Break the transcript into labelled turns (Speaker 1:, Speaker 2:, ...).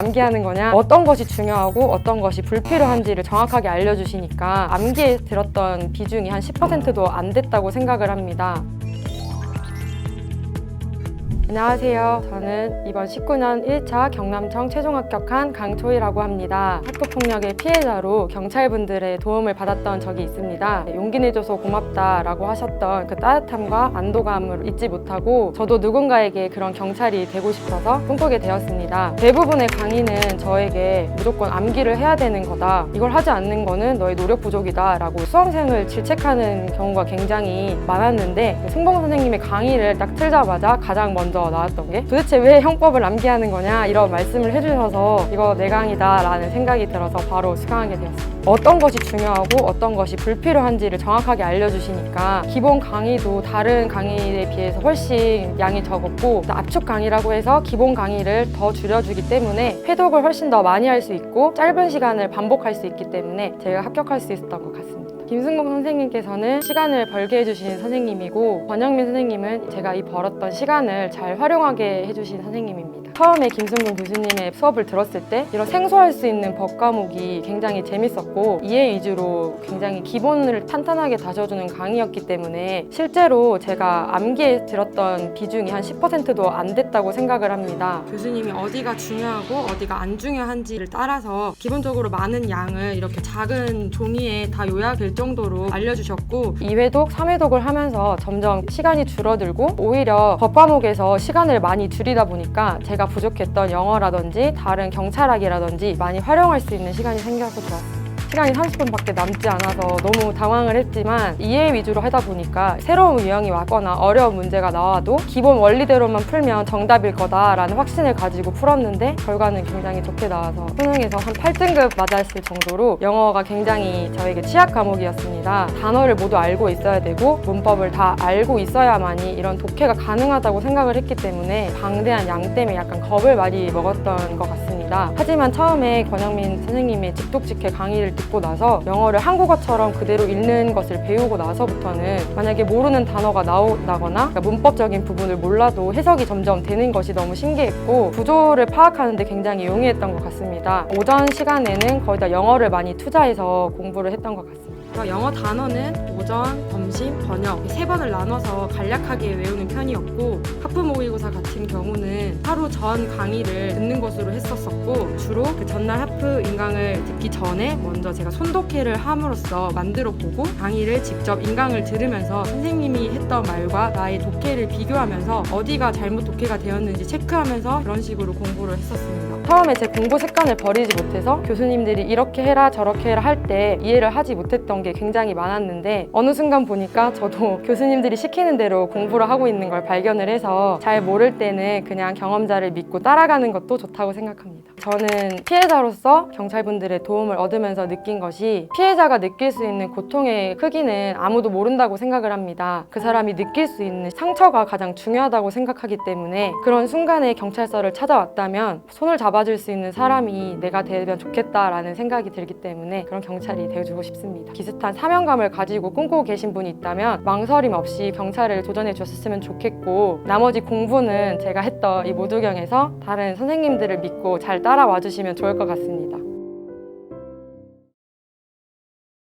Speaker 1: 암기하는 거냐, 어떤 것이 중요하고 어떤 것이 불필요한지를 정확하게 알려주시니까 암기에 들었던 비중이 한 10%도 안 됐다고 생각을 합니다. 안녕하세요. 저는 이번 19년 1차 경남청 최종 합격한 강초희라고 합니다. 학교폭력의 피해자로 경찰분들의 도움을 받았던 적이 있습니다. 용기 내줘서 고맙다라고 하셨던 그 따뜻함과 안도감을 잊지 못하고 저도 누군가에게 그런 경찰이 되고 싶어서 꿈꾸게 되었습니다. 대부분의 강의는 저에게 무조건 암기를 해야 되는 거다, 이걸 하지 않는 거는 너의 노력 부족이다 라고 수험생을 질책하는 경우가 굉장히 많았는데, 승봉 선생님의 강의를 딱 틀자마자 가장 먼저 나왔던 게 도대체 왜 형법을 암기하는 거냐, 이런 말씀을 해주셔서 이거 내 강의다 라는 생각이 들어서 바로 수강하게 되었습니다. 어떤 것이 중요하고 어떤 것이 불필요한지를 정확하게 알려주시니까 기본 강의도 다른 강의에 비해서 훨씬 양이 적었고, 압축 강의라고 해서 기본 강의를 더 줄여주기 때문에 회독을 훨씬 더 많이 할 수 있고 짧은 시간을 반복할 수 있기 때문에 제가 합격할 수 있었던 것 같습니다. 김승봉 선생님께서는 시간을 벌게 해주신 선생님이고, 권영민 선생님은 제가 이 벌었던 시간을 잘 활용하게 해주신 선생님입니다. 처음에 김승봉 교수님의 수업을 들었을 때 이런 생소할 수 있는 법 과목이 굉장히 재밌었고 이해 위주로 굉장히 기본을 탄탄하게 다져주는 강의였기 때문에 실제로 제가 암기에 들었던 비중이 한 10%도 안 됐다고 생각을 합니다. 교수님이 어디가 중요하고 어디가 안 중요한지를 따라서 기본적으로 많은 양을 이렇게 작은 종이에 다 요약될 정도로 알려주셨고, 2회독, 3회독을 하면서 점점 시간이 줄어들고 오히려 법 과목에서 시간을 많이 줄이다 보니까 제가 부족했던 영어라든지 다른 경찰학이라든지 많이 활용할 수 있는 시간이 생겨서 좋았습니다. 시간이 30분밖에 남지 않아서 너무 당황을 했지만 이해 위주로 하다 보니까 새로운 유형이 왔거나 어려운 문제가 나와도 기본 원리대로만 풀면 정답일 거다라는 확신을 가지고 풀었는데 결과는 굉장히 좋게 나와서 수능에서 한 8등급 맞았을 정도로 영어가 굉장히 저에게 취약 과목이었습니다. 단어를 모두 알고 있어야 되고 문법을 다 알고 있어야만이 이런 독해가 가능하다고 생각을 했기 때문에 방대한 양 때문에 약간 겁을 많이 먹었던 것 같습니다. 하지만 처음에 권영민 선생님의 직독직해 강의를 듣고 나서 영어를 한국어처럼 그대로 읽는 것을 배우고 나서부터는 만약에 모르는 단어가 나온다거나 문법적인 부분을 몰라도 해석이 점점 되는 것이 너무 신기했고 구조를 파악하는 데 굉장히 용이했던 것 같습니다. 오전 시간에는 거의 다 영어를 많이 투자해서 공부를 했던 것 같습니다. 영어 단어는 오전, 점심, 저녁 3번을 나눠서 간략하게 외우는 편이었고, 하프 모의고사 같은 경우는 하루 전 강의를 듣는 것으로 했었고, 주로 그 전날 하프 인강을 듣기 전에 먼저 제가 손독해를 함으로써 만들어 보고 강의를 직접 인강을 들으면서 선생님이 했던 말과 나의 독해를 비교하면서 어디가 잘못 독해가 되었는지 체크하면서 그런 식으로 공부를 했었습니다. 처음에 제 공부 습관을 버리지 못해서 교수님들이 이렇게 해라 저렇게 해라 할 때 이해를 하지 못했던 게 굉장히 많았는데, 어느 순간 보니까 저도 교수님들이 시키는 대로 공부를 하고 있는 걸 발견을 해서 잘 모를 때는 그냥 경험자를 믿고 따라가는 것도 좋다고 생각합니다. 저는 피해자로서 경찰분들의 도움을 얻으면서 느낀 것이, 피해자가 느낄 수 있는 고통의 크기는 아무도 모른다고 생각을 합니다. 그 사람이 느낄 수 있는 상처가 가장 중요하다고 생각하기 때문에 그런 순간에 경찰서를 찾아왔다면 손을 잡아줄 수 있는 사람이 내가 되면 좋겠다라는 생각이 들기 때문에 그런 경찰이 되어주고 싶습니다. 비슷한 사명감을 가지고 꿈꾸고 계신 분이 있다면 망설임 없이 경찰을 도전해 주셨으면 좋겠고, 나머지 공부는 제가 했던 이 모두경에서 다른 선생님들을 믿고 잘 따라와 주시면 좋을 것 같습니다.